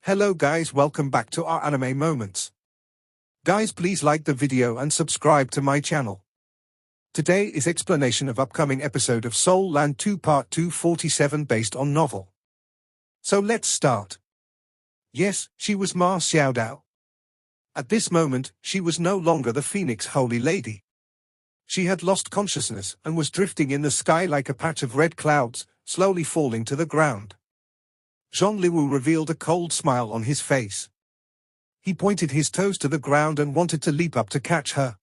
Hello guys, welcome back to our anime moments. Guys, please like the video and subscribe to my channel. Today is explanation of upcoming episode of Soul Land 2 Part 247 based on novel. So let's start. Yes, she was Ma Xiaodao. At this moment, she was no longer the Phoenix Holy Lady. She had lost consciousness and was drifting in the sky like a patch of red clouds, slowly falling to the ground. Zhong Liwu revealed a cold smile on his face. He pointed his toes to the ground and wanted to leap up to catch her.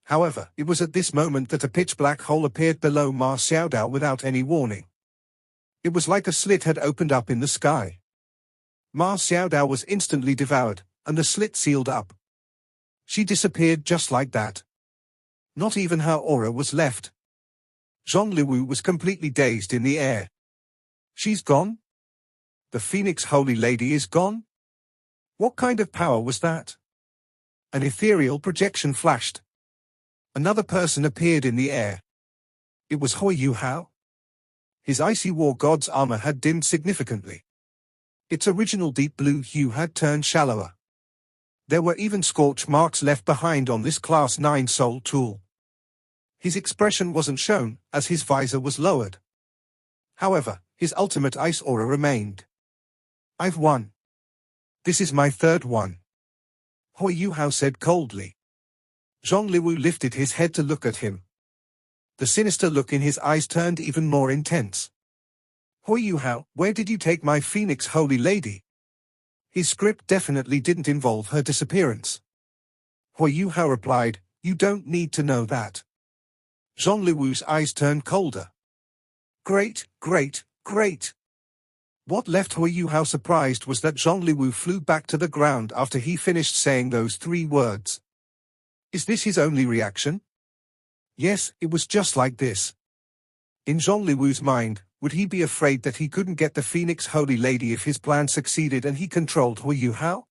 However, it was at this moment that a pitch-black hole appeared below Ma Xiaodao without any warning. It was like a slit had opened up in the sky. Ma Xiaodao was instantly devoured, and the slit sealed up. She disappeared just like that. Not even her aura was left. Zhong Liwu was completely dazed in the air. She's gone? The Phoenix Holy Lady is gone? What kind of power was that? An ethereal projection flashed. Another person appeared in the air. It was Hui Yuhao. His icy war god's armor had dimmed significantly. Its original deep blue hue had turned shallower. There were even scorch marks left behind on this Class 9 soul tool. His expression wasn't shown, as his visor was lowered. However, his ultimate ice aura remained. I've won. This is my third one. Hui Yuhao said coldly. Zhong Liwu lifted his head to look at him. The sinister look in his eyes turned even more intense. Hui Yuhao, where did you take my Phoenix Holy Lady? His script definitely didn't involve her disappearance. Hui Yuhao replied, you don't need to know that. Zhong Liwu's eyes turned colder. Great, great, great. What left Hui Yuhao surprised was that Zhong Liwu flew back to the ground after he finished saying those three words. Is this his only reaction? Yes, it was just like this. In Zhong Liwu's mind, would he be afraid that he couldn't get the Phoenix Holy Lady if his plan succeeded and he controlled Hui Yuhao?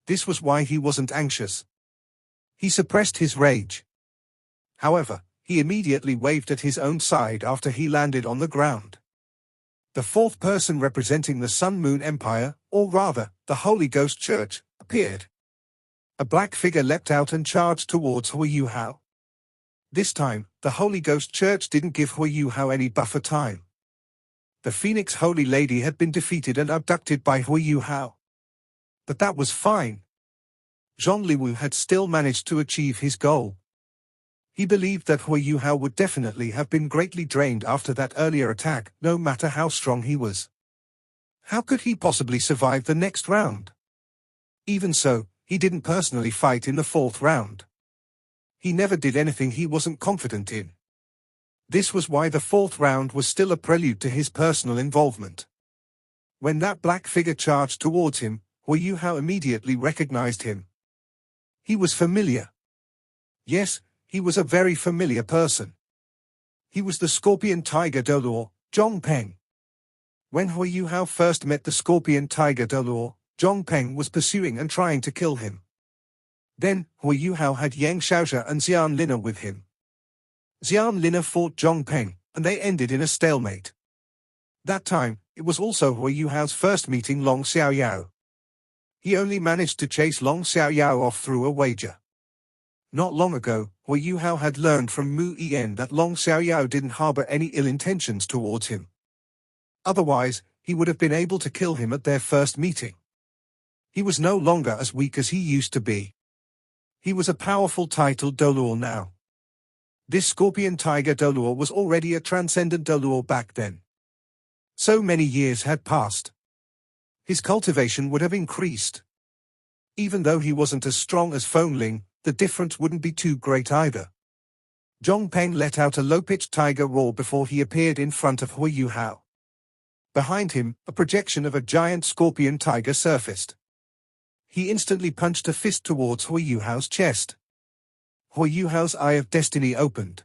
This was why he wasn't anxious. He suppressed his rage. However, he immediately waved at his own side after he landed on the ground. The fourth person representing the Sun Moon Empire, or rather, the Holy Ghost Church, appeared. A black figure leapt out and charged towards Hui Yuhao. This time, the Holy Ghost Church didn't give Hui Yuhao any buffer time. The Phoenix Holy Lady had been defeated and abducted by Hui Yuhao. But that was fine. Zhong Liwu had still managed to achieve his goal. He believed that Hui Yuhao would definitely have been greatly drained after that earlier attack, no matter how strong he was. How could he possibly survive the next round? Even so, he didn't personally fight in the fourth round. He never did anything he wasn't confident in. This was why the fourth round was still a prelude to his personal involvement. When that black figure charged towards him, Hui Yuhao immediately recognized him. He was familiar. Yes, he was a very familiar person. He was the Scorpion Tiger Dolor, Zhong Peng. When Hui Yuhao first met the Scorpion Tiger Dolor, Zhong Peng was pursuing and trying to kill him. Then, Hui Yuhao had Yang Xiaozhe and Xian Lina with him. Xian Lina fought Zhong Peng, and they ended in a stalemate. That time, it was also Hui Yuhao's first meeting Long Xiaoyao. He only managed to chase Long Xiaoyao off through a wager. Not long ago, Hui Yuhao had learned from Mu Yen that Long Xiaoyao didn't harbor any ill intentions towards him. Otherwise, he would have been able to kill him at their first meeting. He was no longer as weak as he used to be. He was a powerful titled Dolor now. This Scorpion Tiger Dolor was already a transcendent Dolor back then. So many years had passed. His cultivation would have increased. Even though he wasn't as strong as Fengling, the difference wouldn't be too great either. Zhong Peng let out a low-pitched tiger roar before he appeared in front of Hui Yuhao. Behind him, a projection of a giant scorpion tiger surfaced. He instantly punched a fist towards Hui Yuhao's chest. Hui Yuhao's Eye of Destiny opened.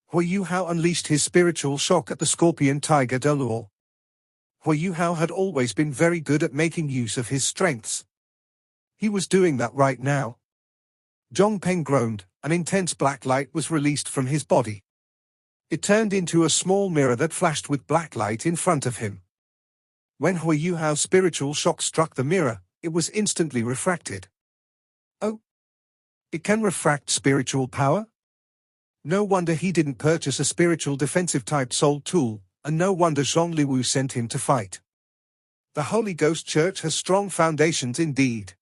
Hui Yuhao unleashed his spiritual shock at the Scorpion Tiger Dolor. Hui Yuhao had always been very good at making use of his strengths. He was doing that right now. Zhong Peng groaned, an intense black light was released from his body. It turned into a small mirror that flashed with black light in front of him. When Hui Yuhao's spiritual shock struck the mirror, it was instantly refracted. Oh! It can refract spiritual power? No wonder he didn't purchase a spiritual defensive-type soul tool, and no wonder Zhong Liwu sent him to fight. The Holy Ghost Church has strong foundations indeed.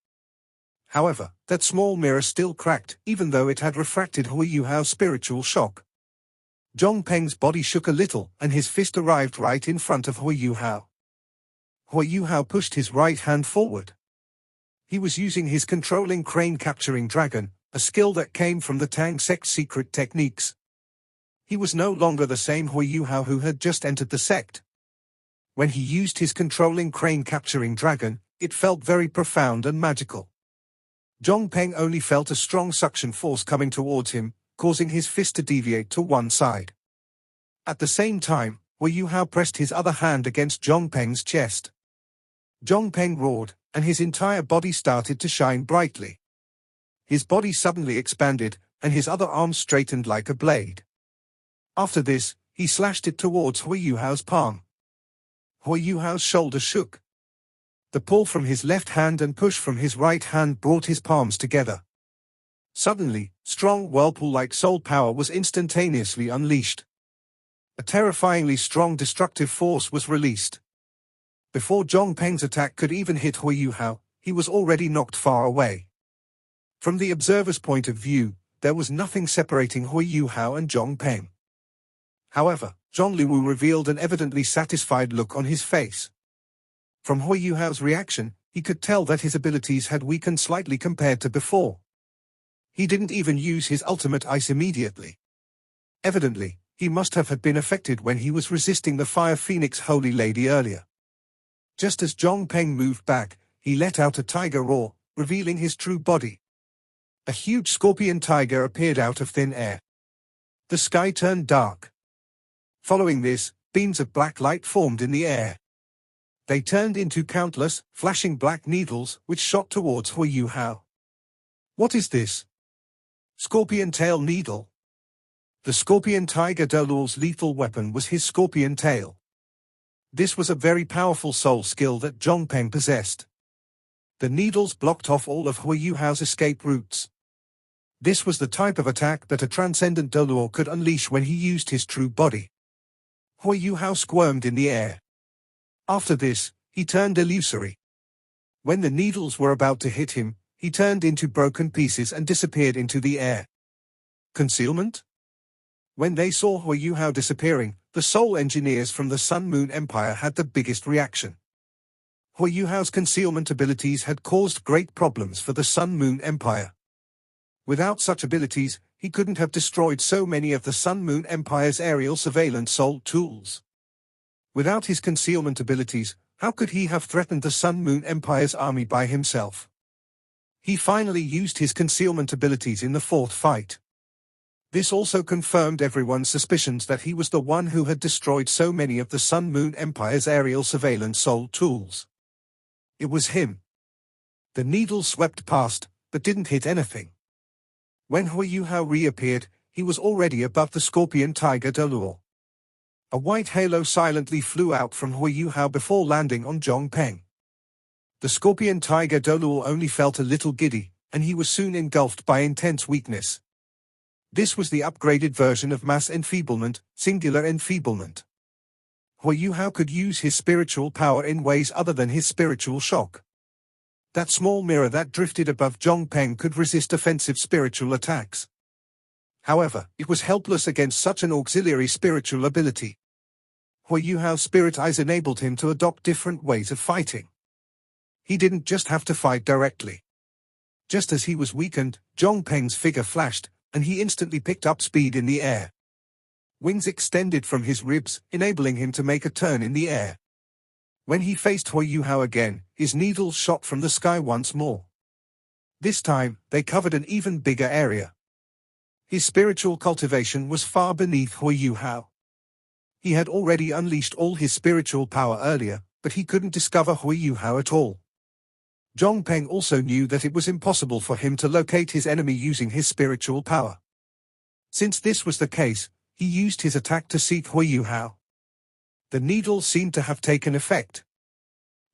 However, that small mirror still cracked, even though it had refracted Hui Yuhao's spiritual shock. Zhong Peng's body shook a little, and his fist arrived right in front of Hui Yuhao. Hui Yuhao pushed his right hand forward. He was using his controlling crane capturing dragon, a skill that came from the Tang sect's secret techniques. He was no longer the same Hui Yuhao who had just entered the sect. When he used his controlling crane capturing dragon, it felt very profound and magical. Zhong Peng only felt a strong suction force coming towards him, causing his fist to deviate to one side. At the same time, Hui Yuhao pressed his other hand against Zhong Peng's chest. Zhong Peng roared, and his entire body started to shine brightly. His body suddenly expanded, and his other arm straightened like a blade. After this, he slashed it towards Hui Yuhao's palm. Hui Yuhao's shoulder shook. The pull from his left hand and push from his right hand brought his palms together. Suddenly, strong whirlpool-like soul power was instantaneously unleashed. A terrifyingly strong destructive force was released. Before Zhong Peng's attack could even hit Hui Yuhao, he was already knocked far away. From the observer's point of view, there was nothing separating Hui Yuhao and Zhong Peng. However, Zhong Liwu revealed an evidently satisfied look on his face. From Hui Yuhao's reaction, he could tell that his abilities had weakened slightly compared to before. He didn't even use his ultimate ice immediately. Evidently, he must have been affected when he was resisting the Fire Phoenix Holy Lady earlier. Just as Zhong Peng moved back, he let out a tiger roar, revealing his true body. A huge scorpion tiger appeared out of thin air. The sky turned dark. Following this, beams of black light formed in the air. They turned into countless, flashing black needles, which shot towards Hui Yuhao. What is this? Scorpion tail needle. The scorpion tiger Dolor's lethal weapon was his scorpion tail. This was a very powerful soul skill that Zhong Peng possessed. The needles blocked off all of Hui Yuhao's escape routes. This was the type of attack that a transcendent Dolor could unleash when he used his true body. Hui Yuhao squirmed in the air. After this, he turned illusory. When the needles were about to hit him, he turned into broken pieces and disappeared into the air. Concealment? When they saw Hui Yuhao disappearing, the soul engineers from the Sun Moon Empire had the biggest reaction. Hui Yuhao's concealment abilities had caused great problems for the Sun Moon Empire. Without such abilities, he couldn't have destroyed so many of the Sun Moon Empire's aerial surveillance soul tools. Without his concealment abilities, how could he have threatened the Sun Moon Empire's army by himself? He finally used his concealment abilities in the fourth fight. This also confirmed everyone's suspicions that he was the one who had destroyed so many of the Sun Moon Empire's aerial surveillance soul tools. It was him. The needle swept past, but didn't hit anything. When Hui Yuhao reappeared, he was already above the scorpion tiger Dolor. A white halo silently flew out from Hui Yuhao before landing on Zhong Peng. The scorpion tiger Dolor only felt a little giddy, and he was soon engulfed by intense weakness. This was the upgraded version of mass enfeeblement, singular enfeeblement. Hui Yuhao could use his spiritual power in ways other than his spiritual shock. That small mirror that drifted above Zhong Peng could resist offensive spiritual attacks. However, it was helpless against such an auxiliary spiritual ability. Hui Yuhao's spirit eyes enabled him to adopt different ways of fighting. He didn't just have to fight directly. Just as he was weakened, Zhong Peng's figure flashed, and he instantly picked up speed in the air. Wings extended from his ribs, enabling him to make a turn in the air. When he faced Hui Yuhao again, his needles shot from the sky once more. This time, they covered an even bigger area. His spiritual cultivation was far beneath Hui Yuhao. He had already unleashed all his spiritual power earlier, but he couldn't discover Hui Yuhao at all. Zhong Peng also knew that it was impossible for him to locate his enemy using his spiritual power. Since this was the case, he used his attack to seek Hui Yuhao. The needle seemed to have taken effect.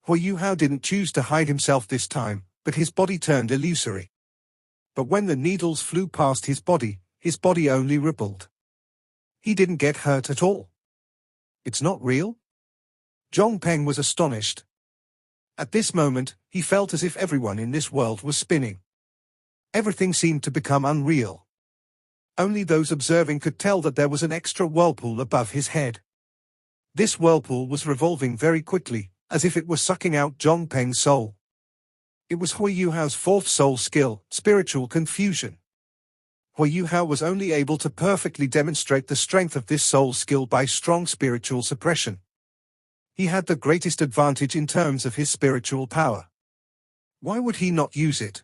Hui Yuhao didn't choose to hide himself this time, but his body turned illusory. But when the needles flew past his body only rippled. He didn't get hurt at all. It's not real? Zhong Peng was astonished. At this moment, he felt as if everyone in this world was spinning. Everything seemed to become unreal. Only those observing could tell that there was an extra whirlpool above his head. This whirlpool was revolving very quickly, as if it were sucking out Zhong Peng's soul. It was Hui Yuhao's fourth soul skill, spiritual confusion. Hui Yuhao was only able to perfectly demonstrate the strength of this soul skill by strong spiritual suppression. He had the greatest advantage in terms of his spiritual power. Why would he not use it?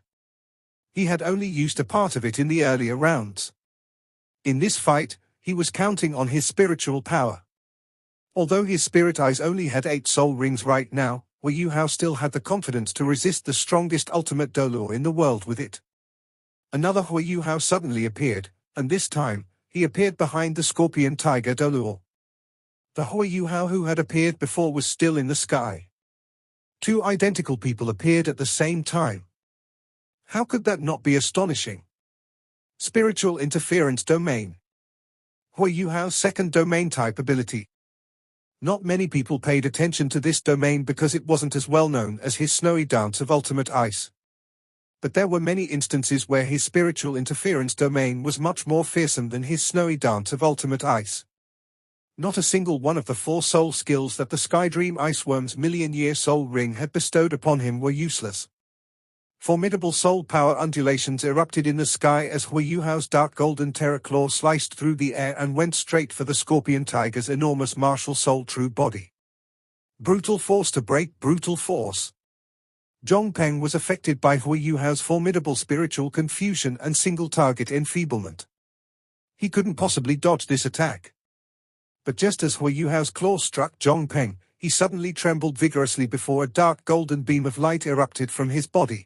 He had only used a part of it in the earlier rounds. In this fight, he was counting on his spiritual power. Although his spirit eyes only had 8 soul rings right now, Hui Yuhao still had the confidence to resist the strongest ultimate dolor in the world with it. Another Hui Yuhao suddenly appeared, and this time, he appeared behind the scorpion tiger dolor. The Hui Yuhao who had appeared before was still in the sky. 2 identical people appeared at the same time. How could that not be astonishing? Spiritual interference domain. Hui Yuhao's second domain type ability. Not many people paid attention to this domain because it wasn't as well known as his snowy dance of ultimate ice. But there were many instances where his spiritual interference domain was much more fearsome than his snowy dance of ultimate ice. Not a single one of the 4 soul skills that the Skydream Iceworm's million-year soul ring had bestowed upon him were useless. Formidable soul power undulations erupted in the sky as Hui Yuhao's dark golden terror claw sliced through the air and went straight for the scorpion tiger's enormous martial soul true body. Brutal force to break brutal force. Zhong Peng was affected by Hui Yuhao's formidable spiritual confusion and single-target enfeeblement. He couldn't possibly dodge this attack. But just as Hui Yuhao's claw struck Zhong Peng, he suddenly trembled vigorously before a dark golden beam of light erupted from his body.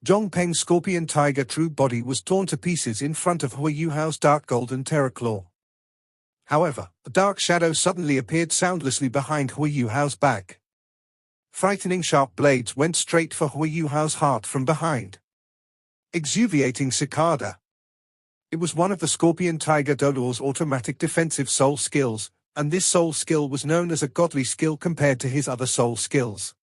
Zhong Peng's scorpion tiger true body was torn to pieces in front of Hui Yuhao's dark golden terror claw. However, a dark shadow suddenly appeared soundlessly behind Hui Yuhao's back. Frightening sharp blades went straight for Hui Yuhao's heart from behind. Exhilarating cicada. It was one of the scorpion tiger dolor's automatic defensive soul skills, and this soul skill was known as a godly skill compared to his other soul skills.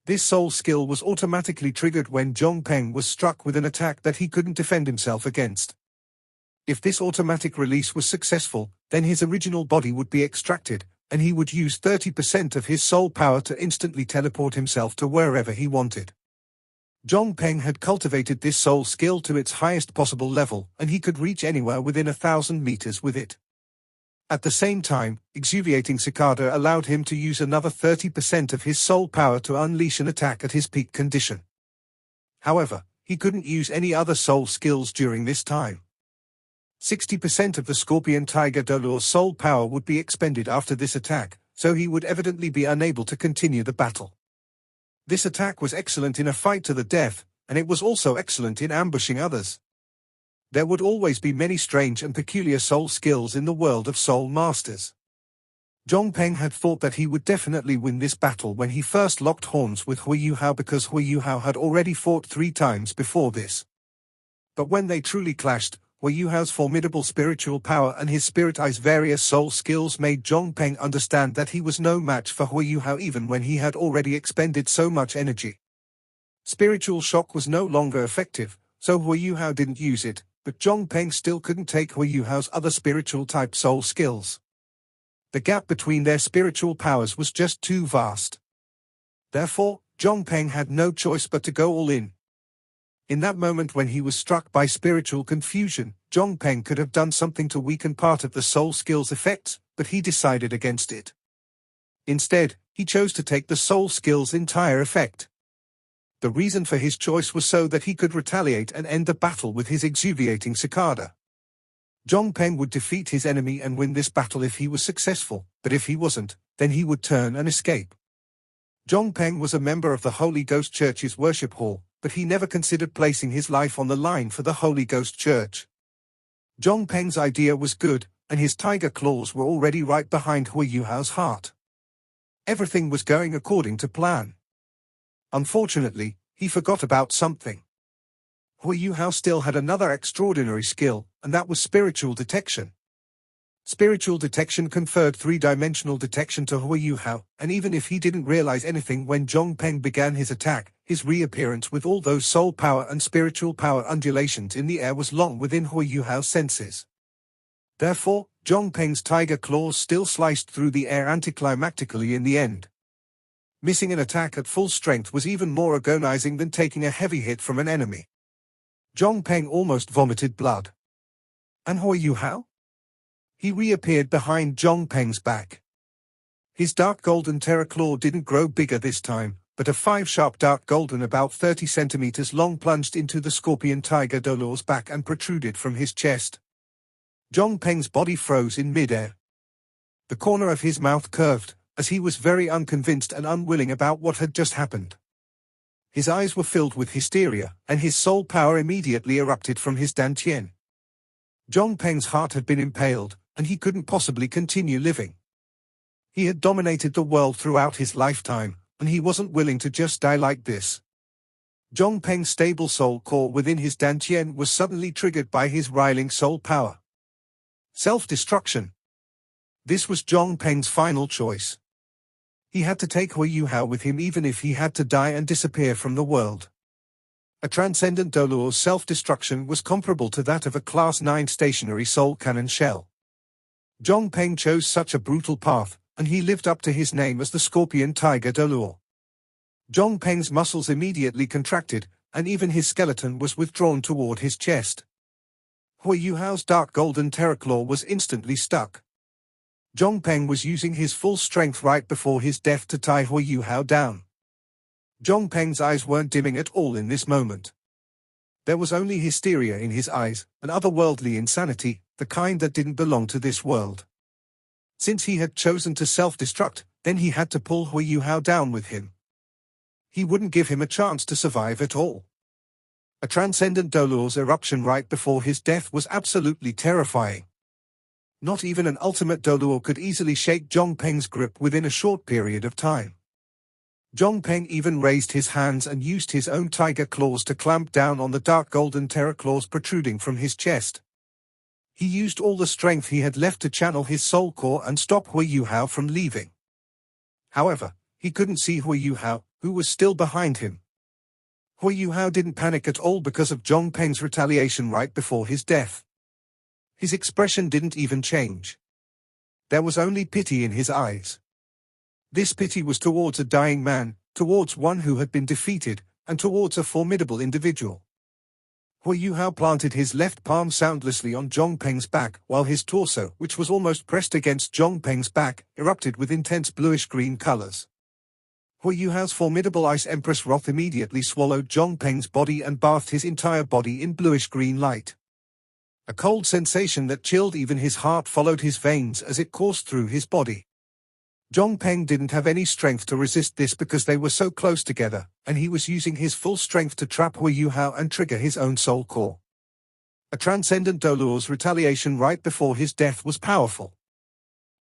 This soul skill was automatically triggered when Zhong Peng was struck with an attack that he couldn't defend himself against. If this automatic release was successful, then his original body would be extracted, and he would use 30% of his soul power to instantly teleport himself to wherever he wanted. Zhong Peng had cultivated this soul skill to its highest possible level, and he could reach anywhere within 1,000 meters with it. At the same time, exhilarating cicada allowed him to use another 30% of his soul power to unleash an attack at his peak condition. However, he couldn't use any other soul skills during this time. 60% of the scorpion tiger dolor's soul power would be expended after this attack, so he would evidently be unable to continue the battle. This attack was excellent in a fight to the death, and it was also excellent in ambushing others. There would always be many strange and peculiar soul skills in the world of soul masters. Zhong Peng had thought that he would definitely win this battle when he first locked horns with Hui Yuhao because Hui Yuhao had already fought 3 times before this. But when they truly clashed, Hui Yuhao's formidable spiritual power and his spirit eye's various soul skills made Zhong Peng understand that he was no match for Hui Yuhao even when he had already expended so much energy. Spiritual shock was no longer effective, so Hui Yuhao didn't use it, but Zhong Peng still couldn't take Hui Yuhao's other spiritual type soul skills. The gap between their spiritual powers was just too vast. Therefore, Zhong Peng had no choice but to go all in. In that moment when he was struck by spiritual confusion, Zhong Peng could have done something to weaken part of the soul skill's effects, but he decided against it. Instead, he chose to take the soul skill's entire effect. The reason for his choice was so that he could retaliate and end the battle with his exhilarating cicada. Zhong Peng would defeat his enemy and win this battle if he was successful, but if he wasn't, then he would turn and escape. Zhong Peng was a member of the Holy Ghost Church's worship hall, but he never considered placing his life on the line for the Holy Ghost Church. Zhong Peng's idea was good, and his tiger claws were already right behind Hui Yuhao's heart. Everything was going according to plan. Unfortunately, he forgot about something. Hui Yuhao still had another extraordinary skill, and that was spiritual detection. Spiritual detection conferred three-dimensional detection to Hui Yuhao, and even if he didn't realize anything when Zhong Peng began his attack, his reappearance with all those soul power and spiritual power undulations in the air was long within Hui Yuhao's senses. Therefore, Zhong Peng's tiger claws still sliced through the air anticlimactically in the end. Missing an attack at full strength was even more agonizing than taking a heavy hit from an enemy. Zhong Peng almost vomited blood. And Hui Yuhao? He reappeared behind Zhong Peng's back. His dark golden terror claw didn't grow bigger this time, but a 5-sharp dark golden about 30 centimeters long plunged into the scorpion tiger Dolo's back and protruded from his chest. Zhong Peng's body froze in midair. The corner of his mouth curved, as he was very unconvinced and unwilling about what had just happened. His eyes were filled with hysteria, and his soul power immediately erupted from his dantian. Zhong Peng's heart had been impaled, and he couldn't possibly continue living. He had dominated the world throughout his lifetime, and he wasn't willing to just die like this. Zhong Peng's stable soul core within his dantian was suddenly triggered by his riling soul power. Self-destruction. This was Zhong Peng's final choice. He had to take Hui Yuhao with him even if he had to die and disappear from the world. A transcendent Dolo's self-destruction was comparable to that of a Class 9 stationary soul cannon shell. Zhong Peng chose such a brutal path, and he lived up to his name as the Scorpion Tiger Dolo. Zhong Peng's muscles immediately contracted, and even his skeleton was withdrawn toward his chest. Hui Yuhao's dark golden terror claw was instantly stuck. Zhong Peng was using his full strength right before his death to tie Hui Yuhao down. Zhong Peng's eyes weren't dimming at all in this moment. There was only hysteria in his eyes, an otherworldly insanity, the kind that didn't belong to this world. Since he had chosen to self-destruct, then he had to pull Hui Yuhao down with him. He wouldn't give him a chance to survive at all. A transcendent Dolo's eruption right before his death was absolutely terrifying. Not even an ultimate Dolo could easily shake Zhong Peng's grip within a short period of time. Zhong Peng even raised his hands and used his own tiger claws to clamp down on the dark golden terror claws protruding from his chest. He used all the strength he had left to channel his soul core and stop Hui Yuhao from leaving. However, he couldn't see Hui Yuhao, who was still behind him. Hui Yuhao didn't panic at all because of Zhong Peng's retaliation right before his death. His expression didn't even change. There was only pity in his eyes. This pity was towards a dying man, towards one who had been defeated, and towards a formidable individual. Hui Yuhao planted his left palm soundlessly on Zhong Peng's back, while his torso, which was almost pressed against Zhong Peng's back, erupted with intense bluish-green colors. Hui Yuhao's formidable Ice Empress wrath immediately swallowed Zhong Peng's body and bathed his entire body in bluish-green light. A cold sensation that chilled even his heart followed his veins as it coursed through his body. Zhong Peng didn't have any strength to resist this because they were so close together, and he was using his full strength to trap Hui Yuhao and trigger his own soul core. A transcendent Dolo's retaliation right before his death was powerful.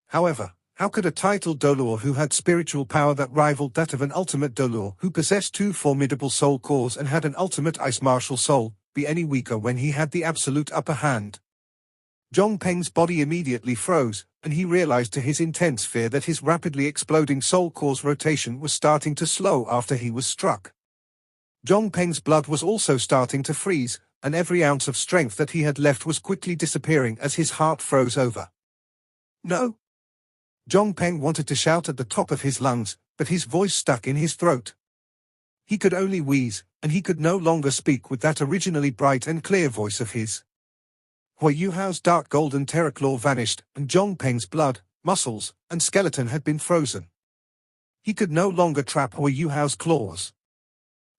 However, how could a titled Dolo who had spiritual power that rivaled that of an ultimate Dolo who possessed two formidable soul cores and had an ultimate ice martial soul, be any weaker when he had the absolute upper hand? Zhong Peng's body immediately froze, and he realized to his intense fear that his rapidly exploding soul core's rotation was starting to slow after he was struck. Zhong Peng's blood was also starting to freeze, and every ounce of strength that he had left was quickly disappearing as his heart froze over. No! Zhong Peng wanted to shout at the top of his lungs, but his voice stuck in his throat. He could only wheeze, and he could no longer speak with that originally bright and clear voice of his. Hui Yuhao's dark golden terror claw vanished, and Zhong Peng's blood, muscles, and skeleton had been frozen. He could no longer trap Hui Yuhao's claws.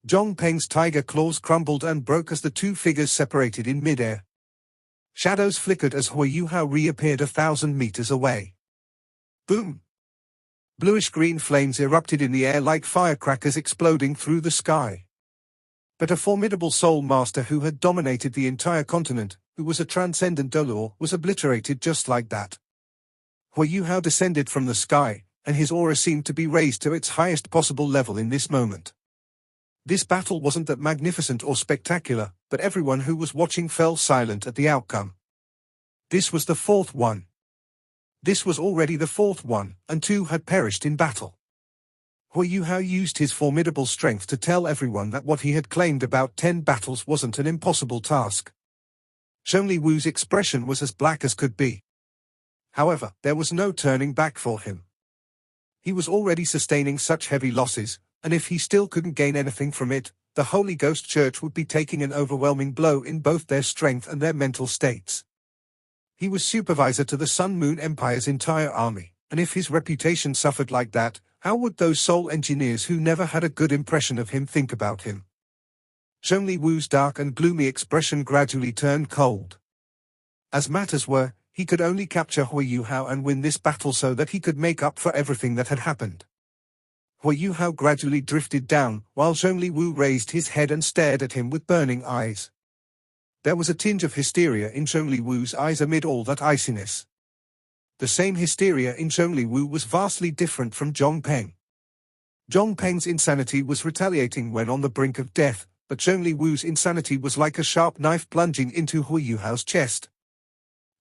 Zhong Peng's tiger claws crumbled and broke as the two figures separated in midair. Shadows flickered as Hui Yuhao reappeared 1,000 meters away. Boom! Bluish-green flames erupted in the air like firecrackers exploding through the sky. But a formidable soul master who had dominated the entire continent, who was a transcendent Dolo, was obliterated just like that. Hui Yuhao descended from the sky, and his aura seemed to be raised to its highest possible level in this moment. This battle wasn't that magnificent or spectacular, but everyone who was watching fell silent at the outcome. This was the fourth one. This was already the fourth one, and 2 had perished in battle. Hu Yuhao used his formidable strength to tell everyone that what he had claimed about 10 battles wasn't an impossible task. Zhongli Wu's expression was as black as could be. However, there was no turning back for him. He was already sustaining such heavy losses, and if he still couldn't gain anything from it, the Holy Ghost Church would be taking an overwhelming blow in both their strength and their mental states. He was supervisor to the Sun Moon Empire's entire army, and if his reputation suffered like that, how would those soul engineers who never had a good impression of him think about him? Zhongli Wu's dark and gloomy expression gradually turned cold. As matters were, he could only capture Hu Yuhao and win this battle so that he could make up for everything that had happened. Hu Yuhao gradually drifted down, while Zhongli Wu raised his head and stared at him with burning eyes. There was a tinge of hysteria in Zhongli Wu's eyes amid all that iciness. The same hysteria in Zhongli Wu was vastly different from Zhong Peng. Zhong Peng's insanity was retaliating when on the brink of death, but Zhongli Wu's insanity was like a sharp knife plunging into Hu Yuhao's chest.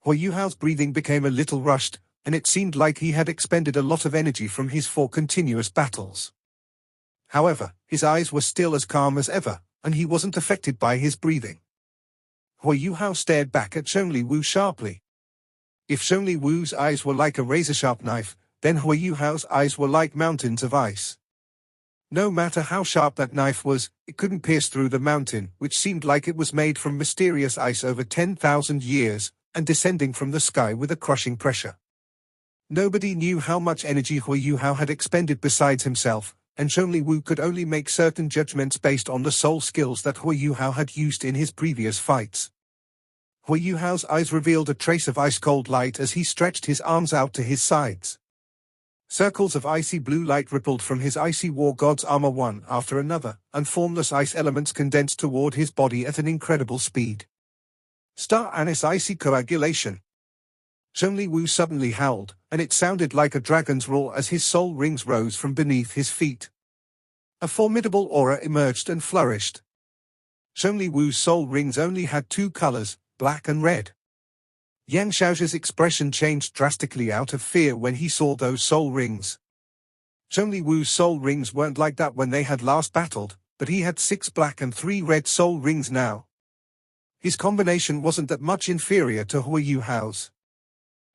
Hu Yuhao's breathing became a little rushed, and it seemed like he had expended a lot of energy from his 4 continuous battles. However, his eyes were still as calm as ever, and he wasn't affected by his breathing. Hu Yuhao stared back at Zhongli Wu sharply. If Zhongli Wu's eyes were like a razor-sharp knife, then Hu Yuhao's eyes were like mountains of ice. No matter how sharp that knife was, it couldn't pierce through the mountain, which seemed like it was made from mysterious ice over 10,000 years, and descending from the sky with a crushing pressure. Nobody knew how much energy Hu Yuhao had expended besides himself, and Zhongli Wu could only make certain judgments based on the soul skills that Hu Yuhao had used in his previous fights. Hu Yuhao's eyes revealed a trace of ice-cold light as he stretched his arms out to his sides. Circles of icy blue light rippled from his icy war god's armor one after another, and formless ice elements condensed toward his body at an incredible speed. Star Anise icy coagulation. Zhongli Wu suddenly howled, and it sounded like a dragon's roar as his soul rings rose from beneath his feet. A formidable aura emerged and flourished. Zhongli Wu's soul rings only had 2 colors, black and red. Yang Xiaozhi's expression changed drastically out of fear when he saw those soul rings. Zhongli Wu's soul rings weren't like that when they had last battled, but he had 6 black and 3 red soul rings now. His combination wasn't that much inferior to Hu Yuhao's.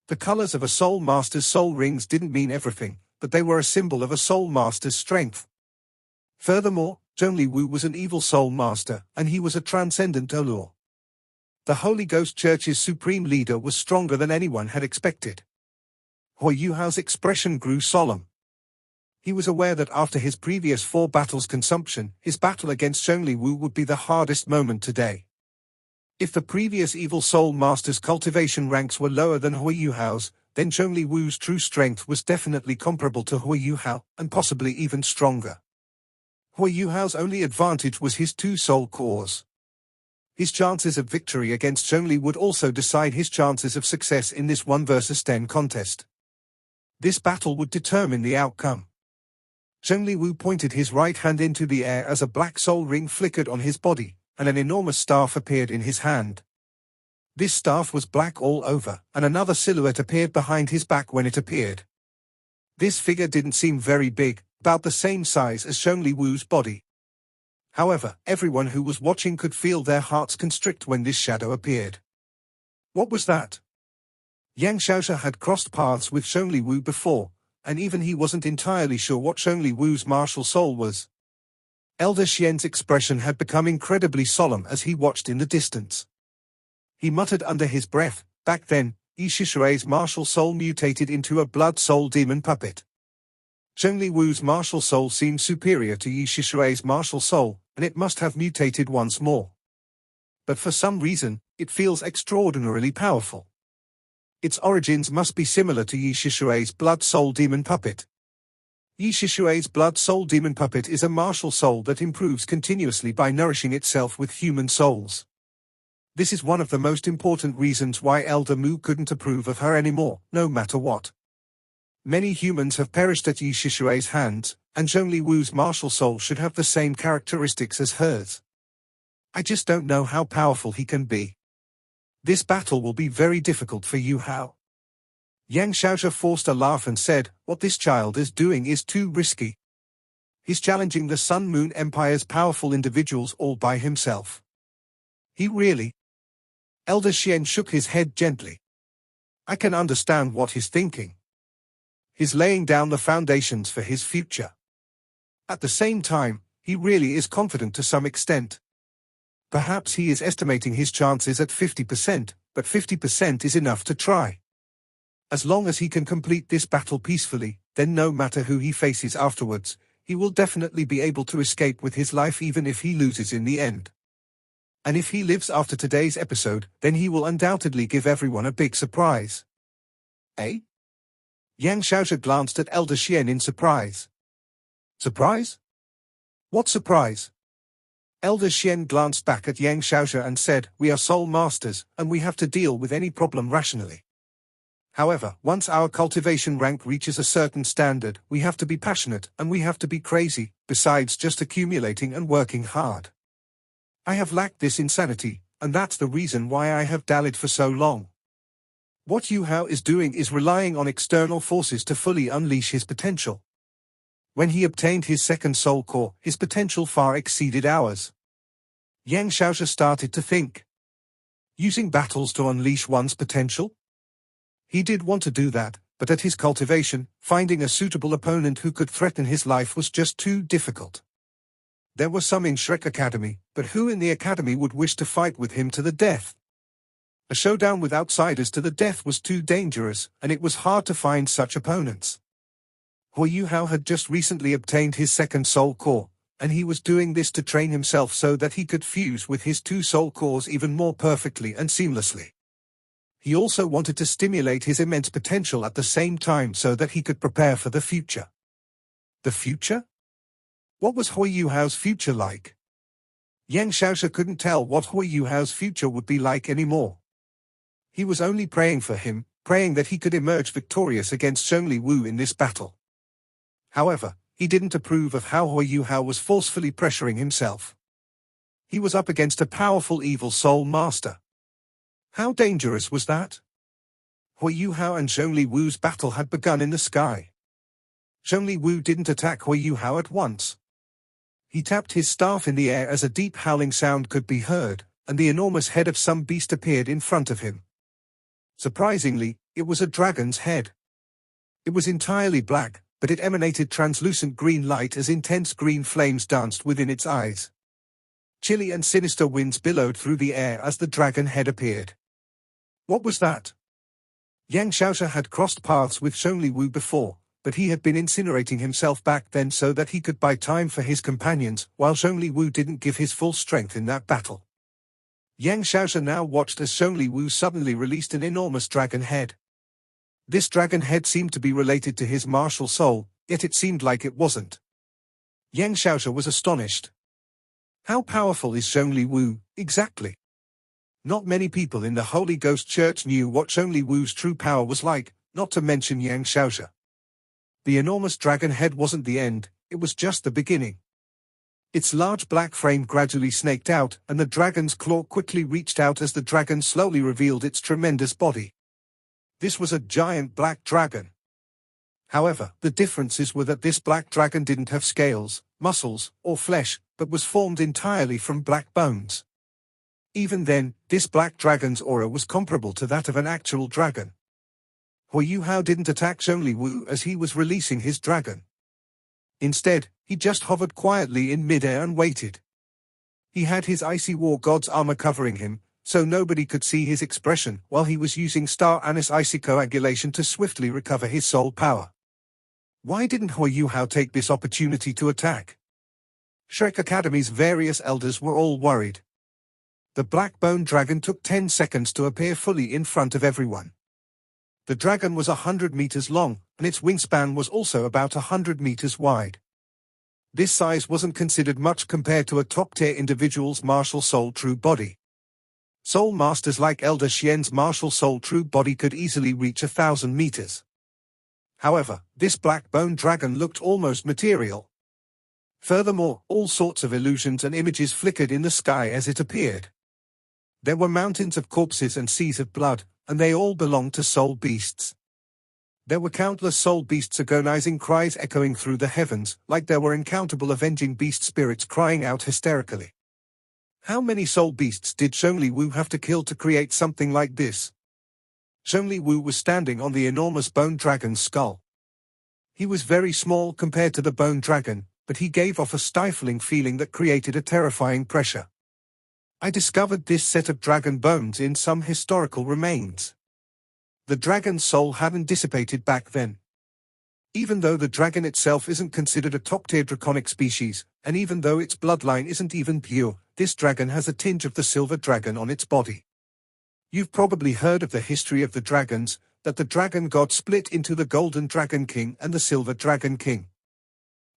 The colors of a soul master's soul rings didn't mean everything, but they were a symbol of a soul master's strength. Furthermore, Zhongli Wu was an evil soul master, and he was a transcendent Olor. The Holy Ghost Church's supreme leader was stronger than anyone had expected. Hu Yuhao's expression grew solemn. He was aware that after his previous 4 battles' consumption, his battle against Zhongli Wu would be the hardest moment today. If the previous evil soul master's cultivation ranks were lower than Hu Yuhao's, then Zhongli Wu's true strength was definitely comparable to Hu Yuhao, and possibly even stronger. Hu Yuhao's only advantage was his 2 soul cores. His chances of victory against Zhongli would also decide his chances of success in this 1 versus 10 contest. This battle would determine the outcome. Zhongli Wu pointed his right hand into the air as a black soul ring flickered on his body, and an enormous staff appeared in his hand. This staff was black all over, and another silhouette appeared behind his back when it appeared. This figure didn't seem very big, about the same size as Zhongli Wu's body. However, everyone who was watching could feel their hearts constrict when this shadow appeared. What was that? Yang Xiaozhi had crossed paths with Zhongli Wu before, and even he wasn't entirely sure what Zhongli Wu's martial soul was. Elder Xian's expression had become incredibly solemn as he watched in the distance. He muttered under his breath, "Back then, Yi Shishui's martial soul mutated into a blood soul demon puppet." Zhongli Wu's martial soul seemed superior to Yi Shishui's martial soul, and it must have mutated once more. But for some reason, it feels extraordinarily powerful. Its origins must be similar to Yi Shishui's blood soul demon puppet. Yi Shishui's blood soul demon puppet is a martial soul that improves continuously by nourishing itself with human souls. This is one of the most important reasons why Elder Mu couldn't approve of her anymore, no matter what. Many humans have perished at Yi Shishui's hands, and Zhongli Wu's martial soul should have the same characteristics as hers. I just don't know how powerful he can be. This battle will be very difficult for Yu Hao. Yang Xiaozhi forced a laugh and said, "What this child is doing is too risky. He's challenging the Sun Moon Empire's powerful individuals all by himself." He really? Elder Xian shook his head gently. I can understand what he's thinking. He's laying down the foundations for his future. At the same time, he really is confident to some extent. Perhaps he is estimating his chances at 50%, but 50% is enough to try. As long as he can complete this battle peacefully, then no matter who he faces afterwards, he will definitely be able to escape with his life even if he loses in the end. And if he lives after today's episode, then he will undoubtedly give everyone a big surprise. Eh? Yang Xiaozhi glanced at Elder Xian in surprise. Surprise? What surprise? Elder Xian glanced back at Yang Xiaozhi and said, "We are soul masters, and we have to deal with any problem rationally. However, once our cultivation rank reaches a certain standard, we have to be passionate, and we have to be crazy, besides just accumulating and working hard. I have lacked this insanity, and that's the reason why I have dallied for so long. What Yu Hao is doing is relying on external forces to fully unleash his potential. When he obtained his second soul core, his potential far exceeded ours." Yang Xiaozhi started to think. Using battles to unleash one's potential? He did want to do that, but at his cultivation, finding a suitable opponent who could threaten his life was just too difficult. There were some in Shrek Academy, but who in the academy would wish to fight with him to the death? A showdown with outsiders to the death was too dangerous, and it was hard to find such opponents. Yu Hao had just recently obtained his second soul core, and he was doing this to train himself so that he could fuse with his two soul cores even more perfectly and seamlessly. He also wanted to stimulate his immense potential at the same time so that he could prepare for the future. The future? What was Yu Hao's future like? Yang Xiaozhi couldn't tell what Yu Hao's future would be like anymore. He was only praying for him, praying that he could emerge victorious against Zhongli Wu in this battle. However, he didn't approve of how Yu Hao was forcefully pressuring himself. He was up against a powerful evil soul master. How dangerous was that? Yu Hao and Zhongli Wu's battle had begun in the sky. Zhongli Wu didn't attack Yu Hao at once. He tapped his staff in the air as a deep howling sound could be heard, and the enormous head of some beast appeared in front of him. Surprisingly, it was a dragon's head. It was entirely black, but it emanated translucent green light as intense green flames danced within its eyes. Chilly and sinister winds billowed through the air as the dragon head appeared. What was that? Yang Xiaozhi had crossed paths with Zhongli Wu before, but he had been incinerating himself back then so that he could buy time for his companions, while Zhongli Wu didn't give his full strength in that battle. Yang Xiaozhi now watched as Zhongli Wu suddenly released an enormous dragon head. This dragon head seemed to be related to his martial soul, yet it seemed like it wasn't. Yang Xiaozhi was astonished. How powerful is Zhongli Wu, exactly? Not many people in the Holy Ghost Church knew what Zhongli Wu's true power was like, not to mention Yang Xiaozhi. The enormous dragon head wasn't the end, it was just the beginning. Its large black frame gradually snaked out, and the dragon's claw quickly reached out as the dragon slowly revealed its tremendous body. This was a giant black dragon. However, the differences were that this black dragon didn't have scales, muscles, or flesh, but was formed entirely from black bones. Even then, this black dragon's aura was comparable to that of an actual dragon. Yu Hao didn't attack Zhongli Wu as he was releasing his dragon. Instead, he just hovered quietly in midair and waited. He had his icy war god's armor covering him, so nobody could see his expression while he was using star anise icy coagulation to swiftly recover his soul power. Why didn't Yu Hao take this opportunity to attack? Shrek Academy's various elders were all worried. The black-bone dragon took 10 seconds to appear fully in front of everyone. The dragon was 100 meters long, and its wingspan was also about 100 meters wide. This size wasn't considered much compared to a top-tier individual's martial soul true body. Soul masters like Elder Xian's martial soul true body could easily reach 1,000 meters. However, this black bone dragon looked almost material. Furthermore, all sorts of illusions and images flickered in the sky as it appeared. There were mountains of corpses and seas of blood, and they all belonged to soul beasts. There were countless soul beasts agonizing cries echoing through the heavens, like there were incountable avenging beast spirits crying out hysterically. How many soul beasts did Zhongli Wu have to kill to create something like this? Zhongli Wu was standing on the enormous bone dragon's skull. He was very small compared to the bone dragon, but he gave off a stifling feeling that created a terrifying pressure. I discovered this set of dragon bones in some historical remains. The dragon's soul hadn't dissipated back then. Even though the dragon itself isn't considered a top-tier draconic species, and even though its bloodline isn't even pure, this dragon has a tinge of the silver dragon on its body. You've probably heard of the history of the dragons, that the dragon god split into the golden dragon king and the silver dragon king.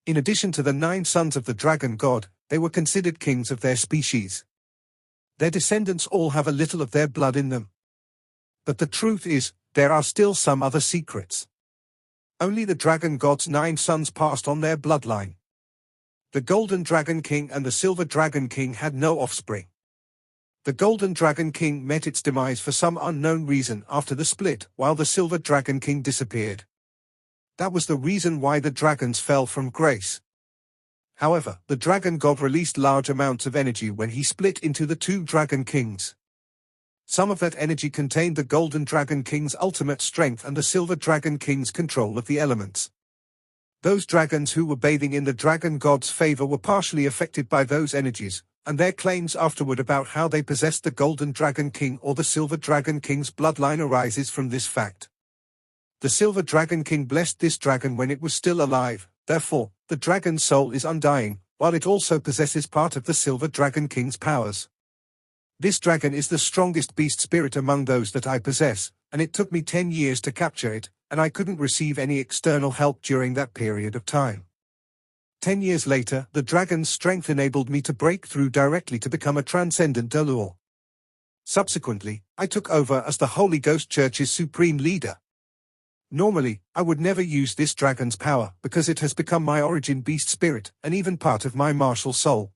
In addition to the 9 sons of the dragon god, they were considered kings of their species. Their descendants all have a little of their blood in them. But the truth is, there are still some other secrets. Only the dragon god's 9 sons passed on their bloodline. The golden dragon king and the silver dragon king had no offspring. The golden dragon king met its demise for some unknown reason after the split, while the silver dragon king disappeared. That was the reason why the dragons fell from grace. However, the dragon god released large amounts of energy when he split into the 2 dragon kings. Some of that energy contained the golden dragon king's ultimate strength and the silver dragon king's control of the elements. Those dragons who were bathing in the dragon god's favor were partially affected by those energies, and their claims afterward about how they possessed the golden dragon king or the silver dragon king's bloodline arises from this fact. The silver dragon king blessed this dragon when it was still alive, therefore, the dragon's soul is undying, while it also possesses part of the silver dragon king's powers. This dragon is the strongest beast spirit among those that I possess, and it took me 10 years to capture it, and I couldn't receive any external help during that period of time. 10 years later, the dragon's strength enabled me to break through directly to become a transcendent Dalur. Subsequently, I took over as the Holy Ghost Church's supreme leader. Normally, I would never use this dragon's power because it has become my origin beast spirit and even part of my martial soul.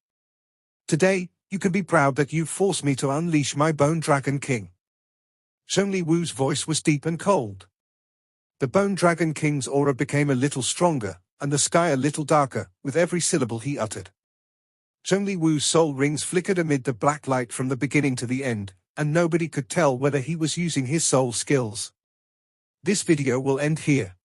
Today, you can be proud that you forced me to unleash my bone dragon king. Zhongli Wu's voice was deep and cold. The bone dragon king's aura became a little stronger, and the sky a little darker, with every syllable he uttered. Zhongli Wu's soul rings flickered amid the black light from the beginning to the end, and nobody could tell whether he was using his soul skills. This video will end here.